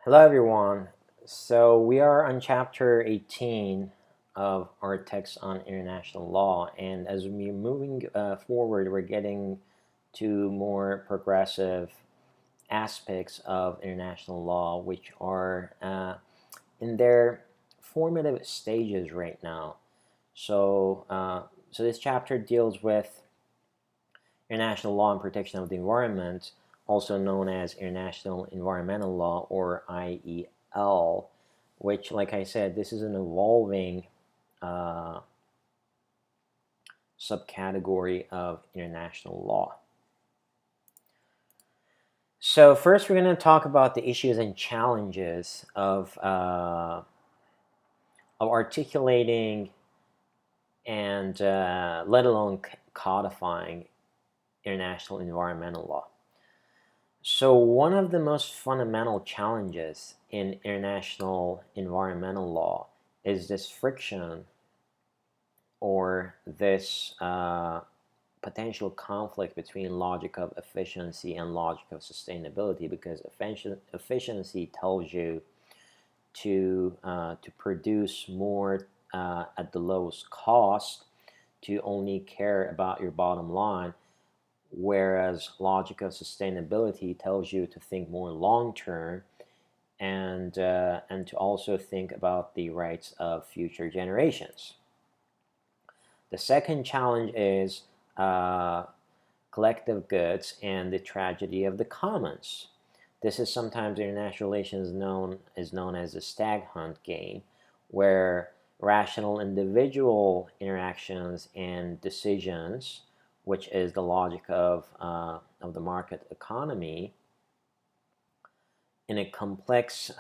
Hello, everyone. So, we are on chapter 18 of our text on international law. And as we're moving forward, we're getting to more progressive aspects of international law, which are in their formative stages right now. So this chapter deals with international law and protection of the environment, also known as international environmental law or IEL, which, like I said, this is an evolving uh, subcategory of international law. So first, we're going to talk about the issues and challenges of articulating and let alone codifying international environmental law. So one of the most fundamental challenges in international environmental law is this friction or this potential conflict between logic of efficiency and logic of sustainability, because efficiency tells you to produce more at the lowest cost, to only care about your bottom line, whereas logic of sustainability tells you to think more long term and to also think about the rights of future generations. The second challenge is collective goods and the tragedy of the commons. This is sometimes in international relations known as the stag hunt game, where rational individual interactions and decisions, which is the logic of the market economy, in a complex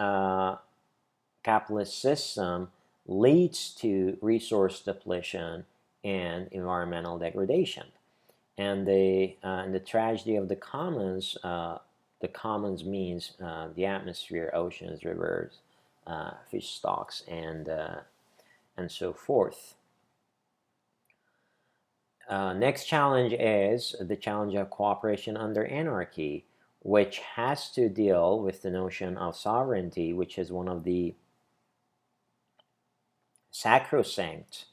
capitalist system, leads to resource depletion and environmental degradation. And the tragedy of the commons means the atmosphere, oceans, rivers, fish stocks, and so forth. Next challenge is the challenge of cooperation under anarchy, which has to deal with the notion of sovereignty, which is one of the sacrosanct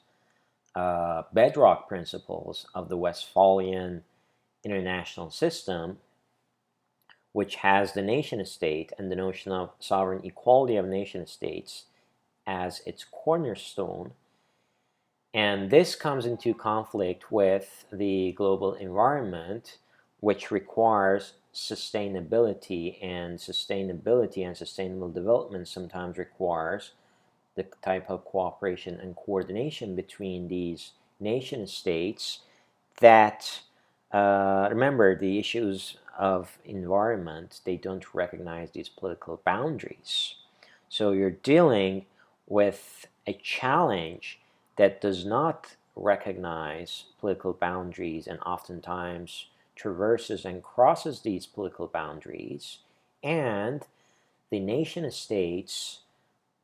bedrock principles of the Westphalian international system, which has the nation state and the notion of sovereign equality of nation states as its cornerstone. And this comes into conflict with the global environment, which requires sustainability, and sustainable development sometimes requires the type of cooperation and coordination between these nation states that remember, the issues of environment, they don't recognize these political boundaries. So you're dealing with a challenge that does not recognize political boundaries and oftentimes traverses and crosses these political boundaries, and the nation states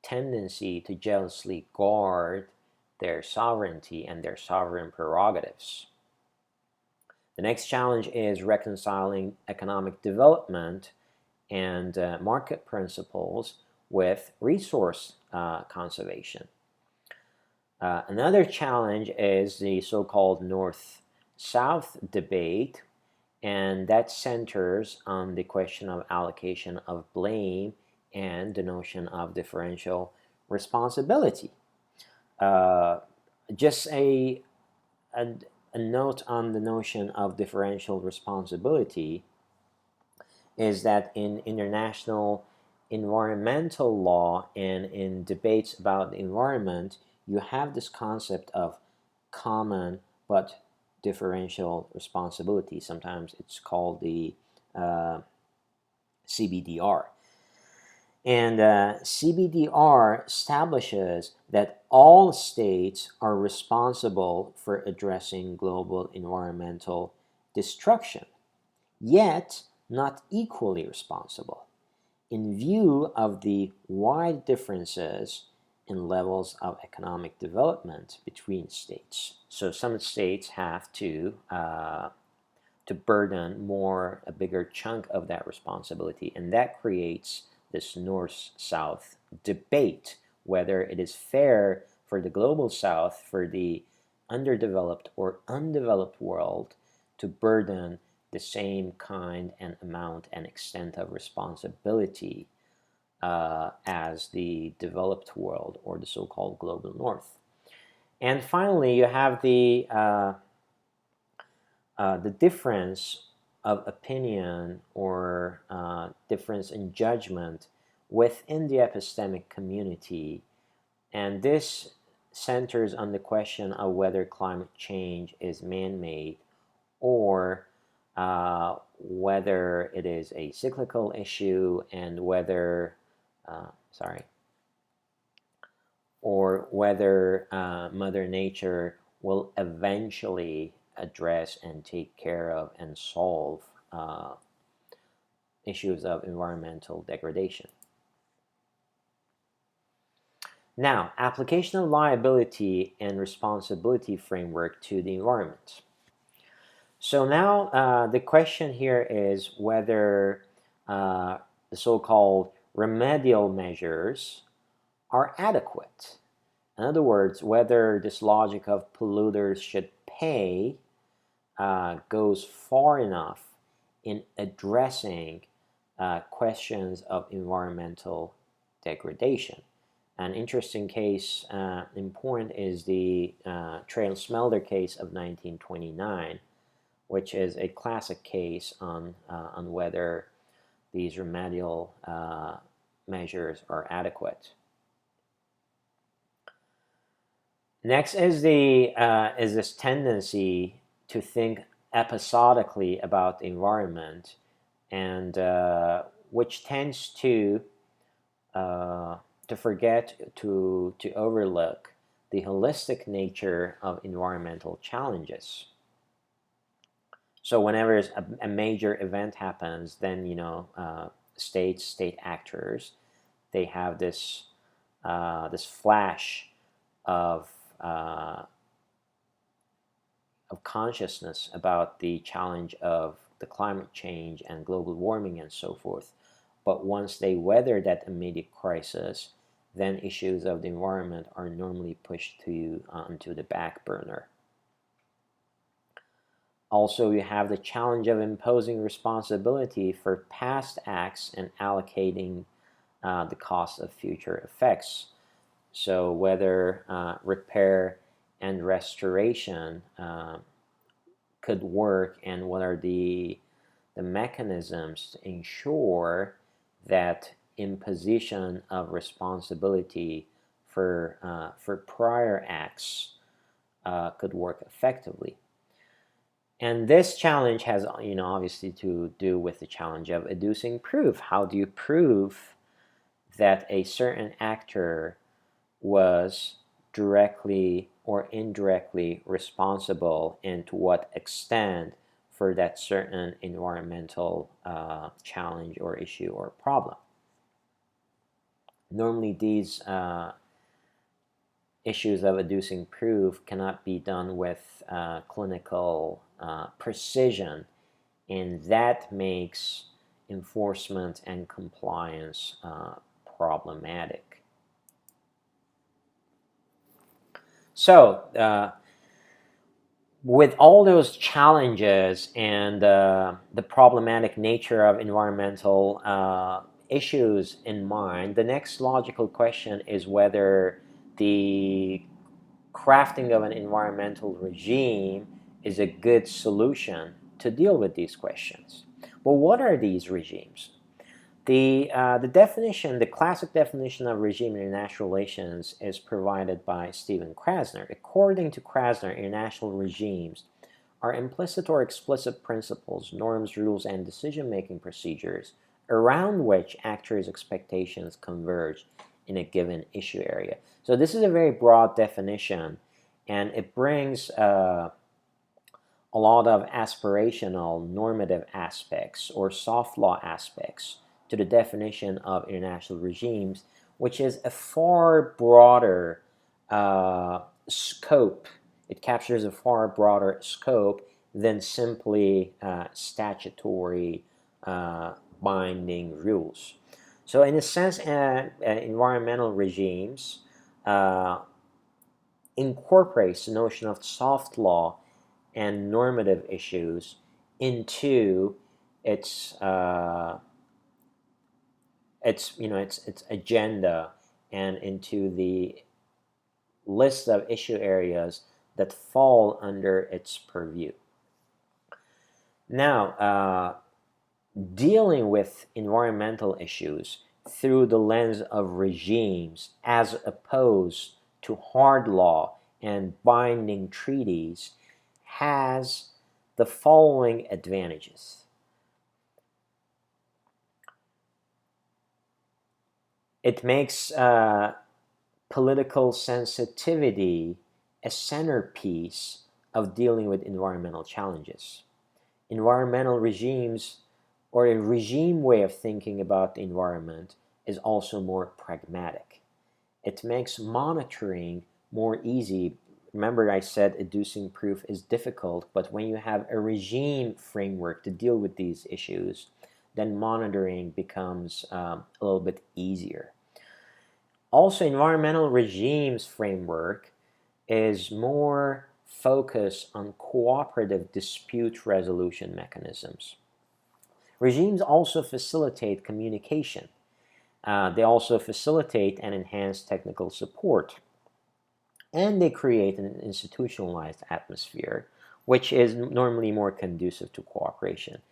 tendency to jealously guard their sovereignty and their sovereign prerogatives. The next challenge is reconciling economic development and market principles with resource conservation. Another challenge is the so-called North-South debate, and that centers on the question of allocation of blame and the notion of differential responsibility. Uh, just a, a note on the notion of differential responsibility is that in international environmental law and in debates about the environment, you have this concept of common but differential responsibility. Sometimes it's called the uh, CBDR. And CBDR establishes that all states are responsible for addressing global environmental destruction, yet not equally responsible, in view of the wide differences in levels of economic development between states. So some states have to burden a bigger chunk of that responsibility, and that creates this North-South debate, whether it is fair for the global South, for the underdeveloped or undeveloped world, to burden the same kind and amount and extent of responsibility as the developed world or the so-called global North. And finally, you have the difference of opinion or difference in judgment within the epistemic community, and this centers on the question of whether climate change is man-made or whether it is a cyclical issue, and whether or whether Mother Nature will eventually address and take care of and solve issues of environmental degradation. Now, application of liability and responsibility framework to the environment. So now the question here is whether the so-called remedial measures are adequate. In other words, whether this logic of polluters should pay goes far enough in addressing questions of environmental degradation. An interesting case in point is the Trail Smelter case of 1929, which is a classic case on whether these remedial measures are adequate. Next is this tendency to think episodically about the environment, and which tends to forget to overlook the holistic nature of environmental challenges. So whenever a major event happens, then state actors, they have this flash of consciousness about the challenge of the climate change and global warming and so forth. But once they weather that immediate crisis, then issues of the environment are normally pushed onto the back burner. Also, you have the challenge of imposing responsibility for past acts and allocating the cost of future effects. So whether repair and restoration could work, and what are the mechanisms to ensure that imposition of responsibility for prior acts could work effectively. And this challenge has, obviously to do with the challenge of adducing proof. How do you prove that a certain actor was directly or indirectly responsible, and to what extent, for that certain environmental challenge or issue or problem? Normally, these issues of adducing proof cannot be done with clinical precision, and that makes enforcement and compliance problematic. So, with all those challenges and the problematic nature of environmental issues in mind, the next logical question is whether the crafting of an environmental regime is a good solution to deal with these questions. Well, what are these regimes? The definition, the classic definition of regime in international relations is provided by Stephen Krasner. According to Krasner, international regimes are implicit or explicit principles, norms, rules, and decision-making procedures around which actors' expectations converge in a given issue area. So this is a very broad definition, and it brings a lot of aspirational normative aspects or soft law aspects to the definition of international regimes, which is a far broader scope. It captures a far broader scope than simply statutory binding rules. So in a sense, environmental regimes uh, incorporates the notion of soft law and normative issues into its its agenda and into the list of issue areas that fall under its purview. Now, dealing with environmental issues through the lens of regimes as opposed to hard law and binding treaties has the following advantages. It makes political sensitivity a centerpiece of dealing with environmental challenges. Environmental regimes, or a regime way of thinking about the environment, is also more pragmatic. It makes monitoring more easy. Remember, I said adducing proof is difficult, but when you have a regime framework to deal with these issues, then monitoring becomes a little bit easier. Also, environmental regimes framework is more focused on cooperative dispute resolution mechanisms. Regimes also facilitate communication. They also facilitate and enhance technical support. And they create an institutionalized atmosphere, which is normally more conducive to cooperation.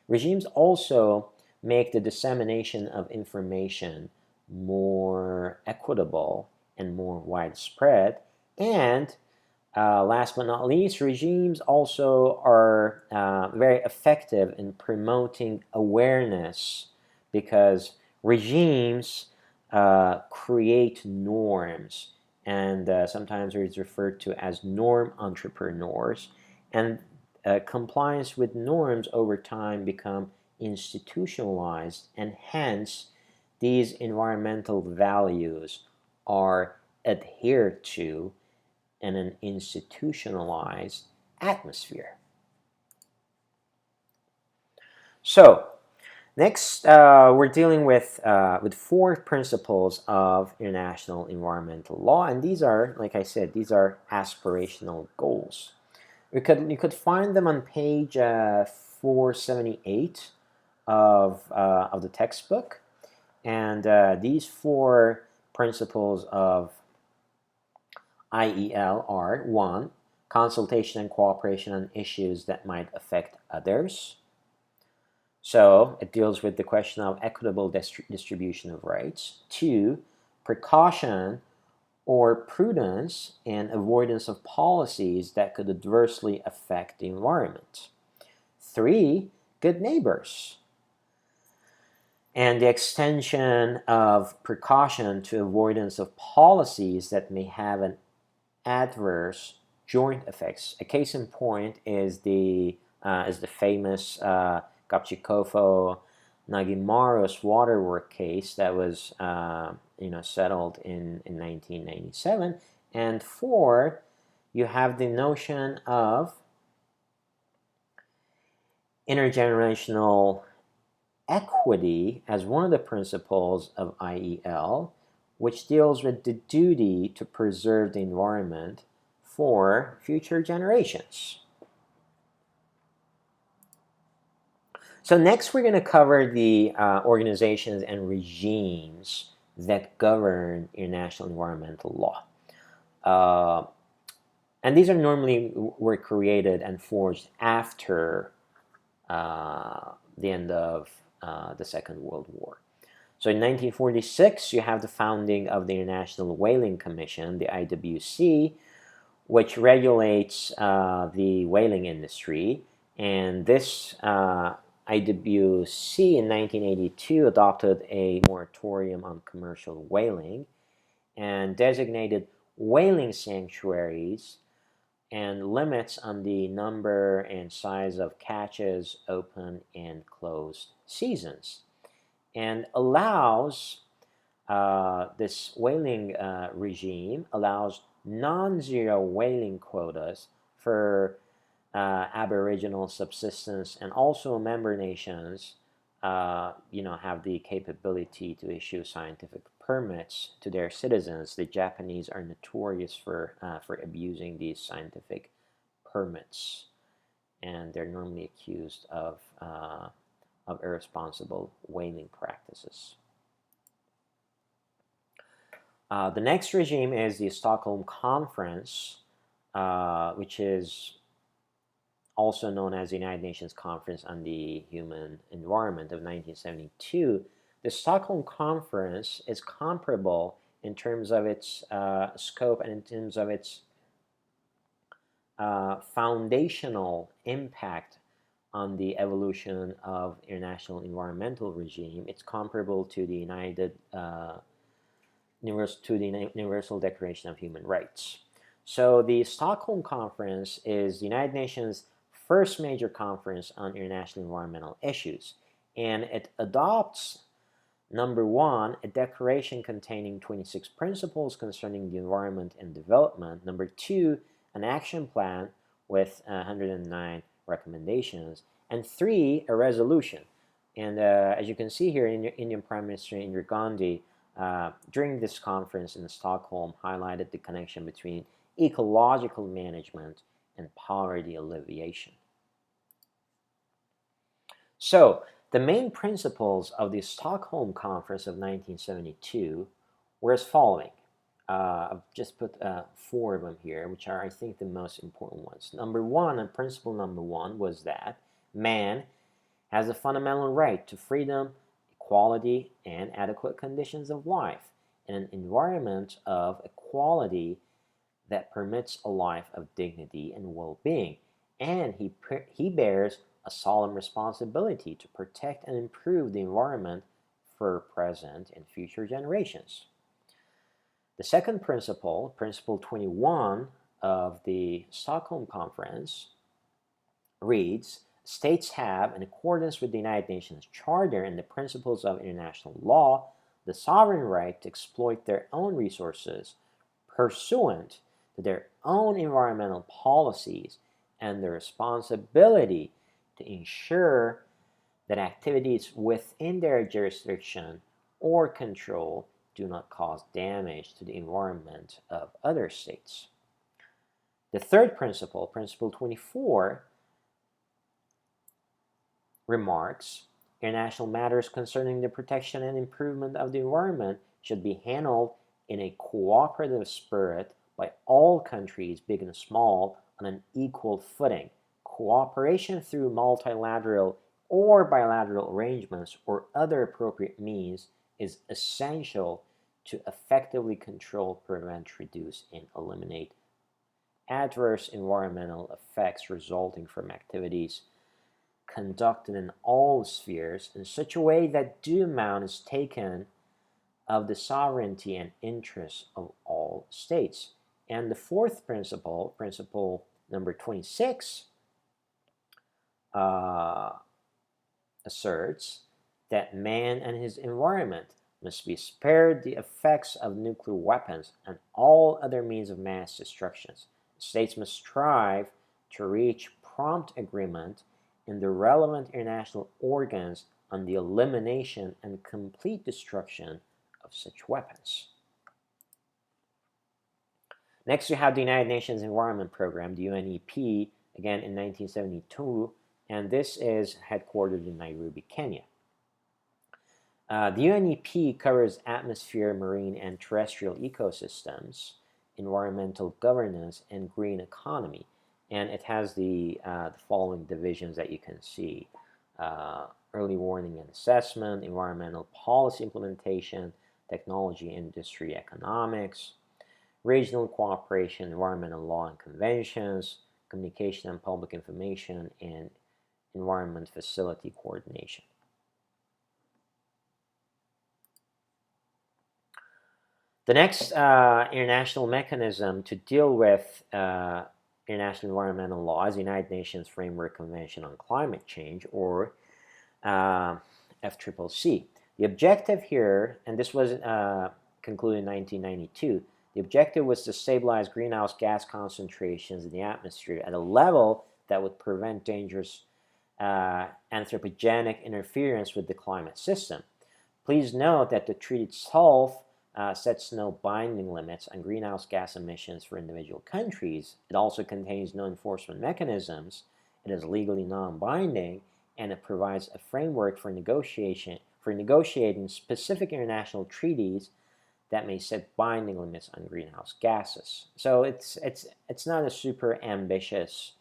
Regimes also make the dissemination of information more equitable and more widespread. And last but not least, regimes also are very effective in promoting awareness because regimes create norms, and sometimes it's referred to as norm entrepreneurs. And compliance with norms over time become institutionalized, and hence these environmental values are adhered to in an institutionalized atmosphere. So next, we're dealing with 4 principles of international environmental law, and these are, like I said, these are aspirational goals. You could find them on page 478 of the textbook, and these 4 principles of IEL are: 1, consultation and cooperation on issues that might affect others. So it deals with the question of equitable distribution of rights. 2, precaution or prudence and avoidance of policies that could adversely affect the environment. 3, good neighbors, and the extension of precaution to avoidance of policies that may have an adverse joint effects. A case in point is the famous Kapchikofo Nagimaros waterwork case that was settled in 1997. And 4, you have the notion of intergenerational equity as one of the principles of IEL, which deals with the duty to preserve the environment for future generations. So next we're going to cover the organizations and regimes that govern international environmental law. And these are normally were created and forged after the end of the Second World War. So in 1946, you have the founding of the International Whaling Commission, the IWC, which regulates the whaling industry. And this IWC in 1982 adopted a moratorium on commercial whaling and designated whaling sanctuaries and limits on the number and size of catches, open and closed seasons, and allows this whaling regime allows non-zero whaling quotas for Aboriginal subsistence and also member nations have the capability to issue scientific permits to their citizens. The Japanese are notorious for abusing these scientific permits, and they're normally accused of irresponsible whaling practices. The next regime is the Stockholm Conference, which is also known as the United Nations Conference on the Human Environment of 1972. The Stockholm Conference is comparable in terms of its scope and in terms of its foundational impact on the evolution of international environmental regime. It's comparable to the Universal Declaration of Human Rights. So the Stockholm Conference is the United Nations' first major conference on international environmental issues, and it adopts, number one, a declaration containing 26 principles concerning the environment and development. Number two, an action plan with 109 recommendations, and three, a resolution. And as you can see here, Indian Prime Minister Indira Gandhi, during this conference in Stockholm, highlighted the connection between ecological management and poverty alleviation. So, the main principles of the Stockholm Conference of 1972 were as following. I've just put 4 of them here, which are, I think, the most important ones. Number one, and principle number one, was that man has a fundamental right to freedom, equality, and adequate conditions of life in an environment of equality that permits a life of dignity and well-being. And he bears a solemn responsibility to protect and improve the environment for present and future generations. The second principle, Principle 21 of the Stockholm Conference, reads, states have, in accordance with the United Nations Charter and the principles of international law, the sovereign right to exploit their own resources pursuant to their own environmental policies and the responsibility to ensure that activities within their jurisdiction or control do not cause damage to the environment of other states. The third principle, Principle 24, remarks, international matters concerning the protection and improvement of the environment should be handled in a cooperative spirit by all countries, big and small, on an equal footing. Cooperation through multilateral or bilateral arrangements or other appropriate means is essential to effectively control, prevent, reduce, and eliminate adverse environmental effects resulting from activities conducted in all spheres in such a way that due amount is taken of the sovereignty and interests of all states. And the fourth principle, principle number 26, asserts that man and his environment must be spared the effects of nuclear weapons and all other means of mass destruction. States must strive to reach prompt agreement in the relevant international organs on the elimination and complete destruction of such weapons. Next, we have the United Nations Environment Program, the UNEP, again in 1972, and this is headquartered in Nairobi, Kenya. The UNEP covers atmosphere, marine, and terrestrial ecosystems, environmental governance, and green economy. And it has the following divisions that you can see. Early warning and assessment, environmental policy implementation, technology, industry, economics, regional cooperation, environmental law and conventions, communication and public information, and environment facility coordination. The next international mechanism to deal with international environmental law is the United Nations Framework Convention on Climate Change, or FCCC. The objective here, and this was concluded in 1992, the objective was to stabilize greenhouse gas concentrations in the atmosphere at a level that would prevent dangerous anthropogenic interference with the climate system. Please note that the treaty itself sets no binding limits on greenhouse gas emissions for individual countries. It also contains no enforcement mechanisms. It is legally non-binding, and it provides a framework for negotiating specific international treaties that may set binding limits on greenhouse gases. So it's not a super ambitious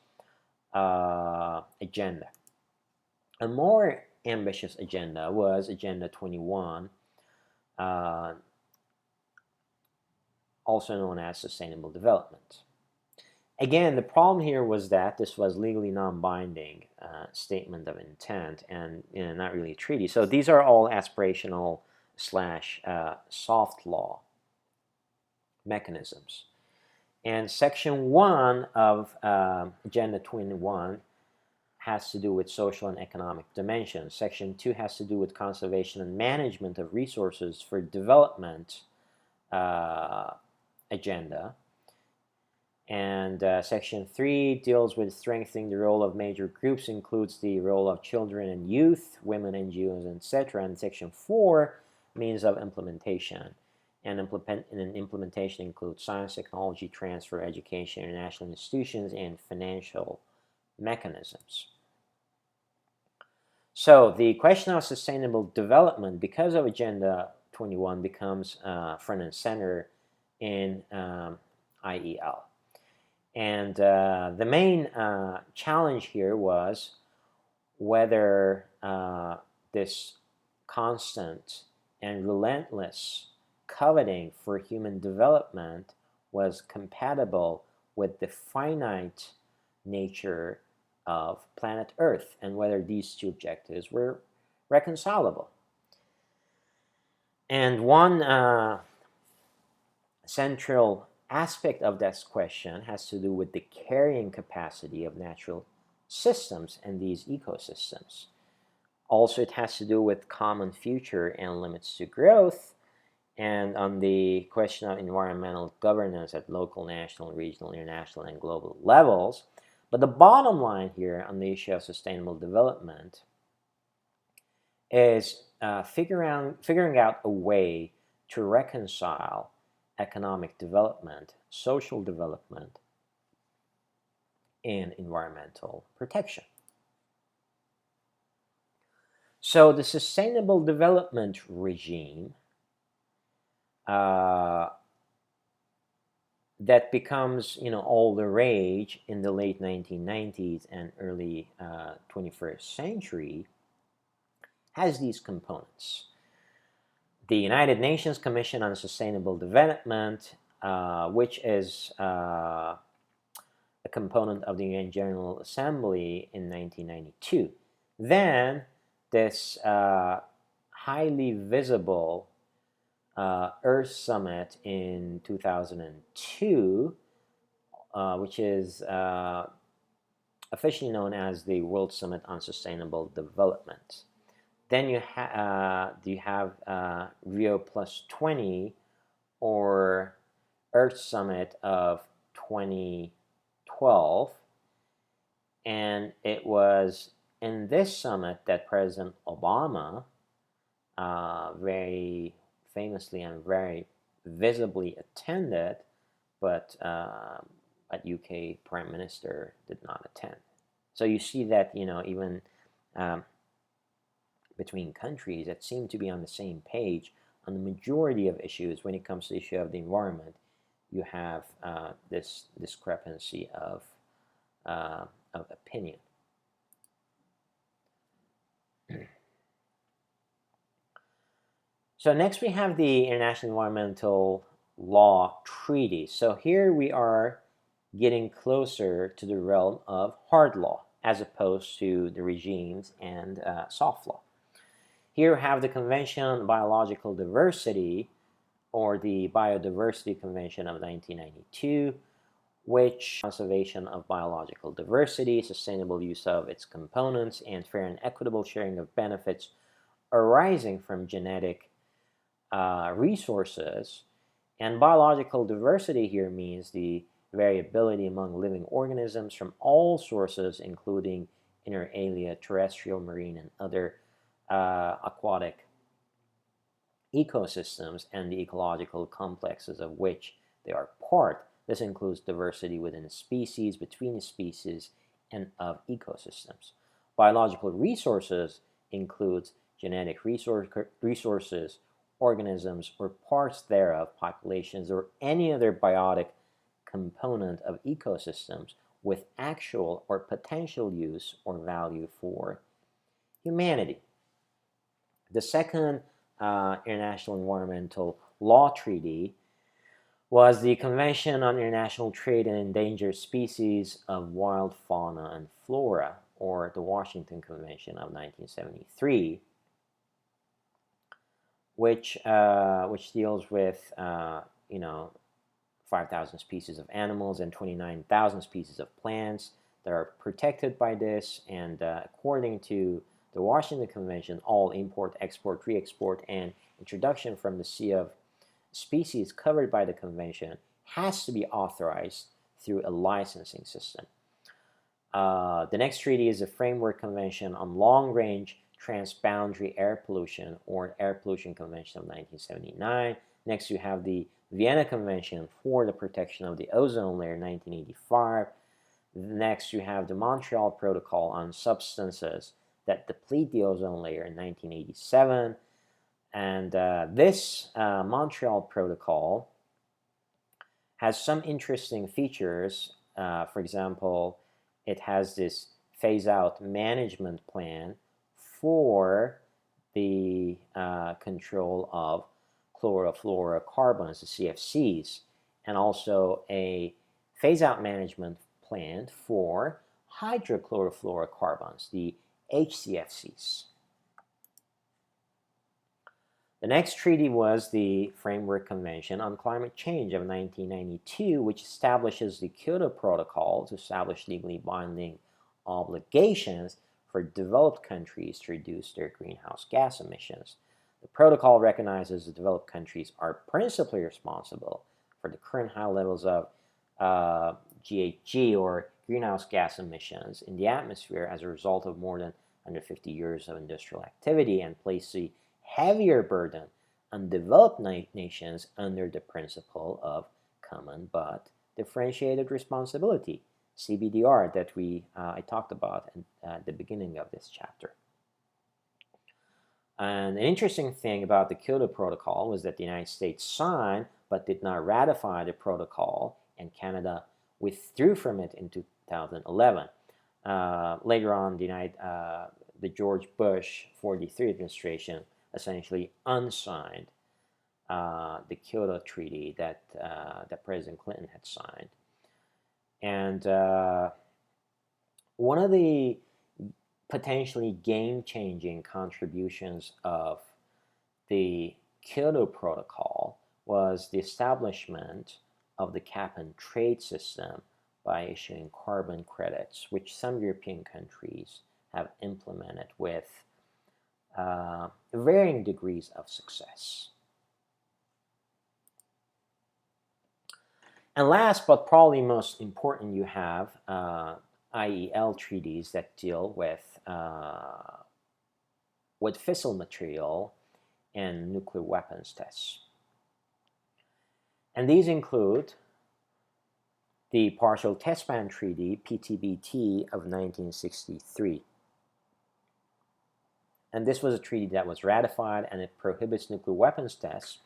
agenda. A more ambitious agenda was Agenda 21, also known as Sustainable Development. Again, the problem here was that this was legally non-binding statement of intent and not really a treaty. So these are all aspirational / soft law mechanisms. And Section 1 of Agenda 21 has to do with social and economic dimensions. Section 2 has to do with conservation and management of resources for development agenda. And Section 3 deals with strengthening the role of major groups, includes the role of children and youth, women, NGOs, etc. And Section 4, means of implementation. And implementation includes science, technology, transfer, education, international institutions, and financial mechanisms. So the question of sustainable development, because of Agenda 21, becomes front and center in IEL. And the main challenge here was whether this constant and relentless coveting for human development was compatible with the finite nature of planet Earth, and whether these two objectives were reconcilable. And one central aspect of this question has to do with the carrying capacity of natural systems and these ecosystems. Also, it has to do with common future and limits to growth, and on the question of environmental governance at local, national, regional, international, and global levels. But the bottom line here on the issue of sustainable development is figuring out a way to reconcile economic development, social development, and environmental protection. So the sustainable development regime that becomes, all the rage in the late 1990s and early 21st century has these components. The United Nations Commission on Sustainable Development, which is a component of the UN General Assembly in 1992. Then this highly visible Earth Summit in 2002, which is officially known as the World Summit on Sustainable Development. Then you have Rio Plus 20, or Earth Summit of 2012, and it was in this summit that President Obama very famously and very visibly attended, but a UK Prime Minister did not attend. So you see that, even between countries that seem to be on the same page on the majority of issues, when it comes to the issue of the environment, you have this discrepancy of opinion. So next we have the International Environmental Law Treaty. So here we are getting closer to the realm of hard law as opposed to the regimes and soft law. Here we have the Convention on Biological Diversity, or the Biodiversity Convention of 1992, which conservation of biological diversity, sustainable use of its components, and fair and equitable sharing of benefits arising from genetic resources. And biological diversity here means the variability among living organisms from all sources, including inter alia, terrestrial, marine, and other aquatic ecosystems and the ecological complexes of which they are part. This includes diversity within a species, between a species, and of ecosystems. Biological resources includes genetic resources, organisms or parts thereof, populations, or any other biotic component of ecosystems with actual or potential use or value for humanity. The second International Environmental Law Treaty was the Convention on International Trade in Endangered Species of Wild Fauna and Flora, or the Washington Convention of 1973, which deals with 5,000 species of animals and 29,000 species of plants that are protected by this. And according to the Washington Convention, all import, export, re-export, and introduction from the sea of species covered by the convention has to be authorized through a licensing system. The next treaty is the Framework Convention on Long-Range Transboundary Air Pollution, or Air Pollution Convention of 1979. Next, you have the Vienna Convention for the Protection of the Ozone Layer, 1985. Next, you have the Montreal Protocol on Substances that Deplete the Ozone Layer in 1987. And this Montreal Protocol has some interesting features. For example, it has this phase-out management plan for the control of chlorofluorocarbons, the CFCs, and also a phase-out management plan for hydrochlorofluorocarbons, the HCFCs. The next treaty was the Framework Convention on Climate Change of 1992, which establishes the Kyoto Protocol to establish legally binding obligations for developed countries to reduce their greenhouse gas emissions. The protocol recognizes that developed countries are principally responsible for the current high levels of GHG, or greenhouse gas emissions, in the atmosphere as a result of more than 150 years of industrial activity, and place the heavier burden on developed nations under the principle of common but differentiated responsibility, CBDR, that I talked about at the beginning of this chapter. And an interesting thing about the Kyoto Protocol was that the United States signed but did not ratify the protocol, and Canada withdrew from it in 2011. Later on, the George Bush 43 administration essentially unsigned the Kyoto Treaty that President Clinton had signed. And one of the potentially game-changing contributions of the Kyoto Protocol was the establishment of the cap-and-trade system by issuing carbon credits, which some European countries have implemented with varying degrees of success. And last but probably most important, you have IEL treaties that deal with fissile material and nuclear weapons tests. And these include the Partial Test Ban Treaty, PTBT, of 1963. And this was a treaty that was ratified, and it prohibits nuclear weapons tests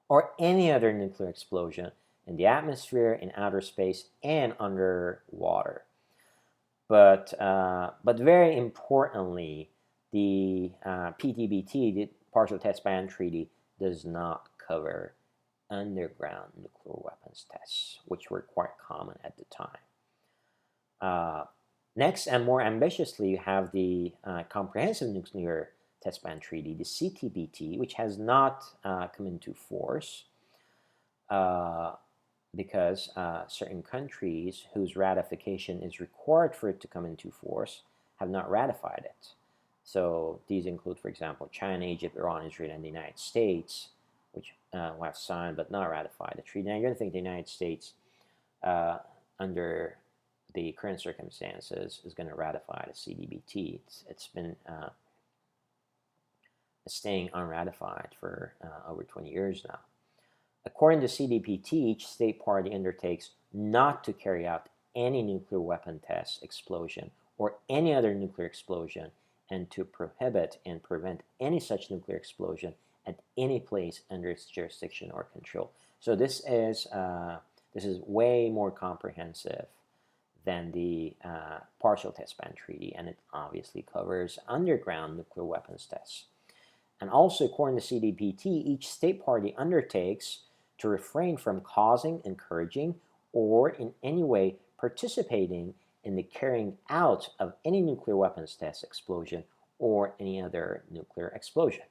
or any other nuclear explosion in the atmosphere, in outer space, and underwater. But very importantly, the PTBT, the Partial Test Ban Treaty, does not cover underground nuclear weapons tests, which were quite common at the time. Next, and more ambitiously, you have the Comprehensive Nuclear Test Ban Treaty, the CTBT, which has not come into force because certain countries whose ratification is required for it to come into force have not ratified it. So these include, for example, China, Egypt, Iran, Israel, and the United States, which have signed but not ratified the treaty. Now, you're going to think the United States, under the current circumstances, is going to ratify the CDBT. It's been staying unratified for over 20 years now. According to CDBT, each state party undertakes not to carry out any nuclear weapon test, explosion, or any other nuclear explosion, and to prohibit and prevent any such nuclear explosion at any place under its jurisdiction or control. So this is way more comprehensive than the Partial Test Ban Treaty, and it obviously covers underground nuclear weapons tests. And also, according to CDBT, each state party undertakes to refrain from causing, encouraging, or in any way participating in the carrying out of any nuclear weapons test, explosion, or any other nuclear explosion.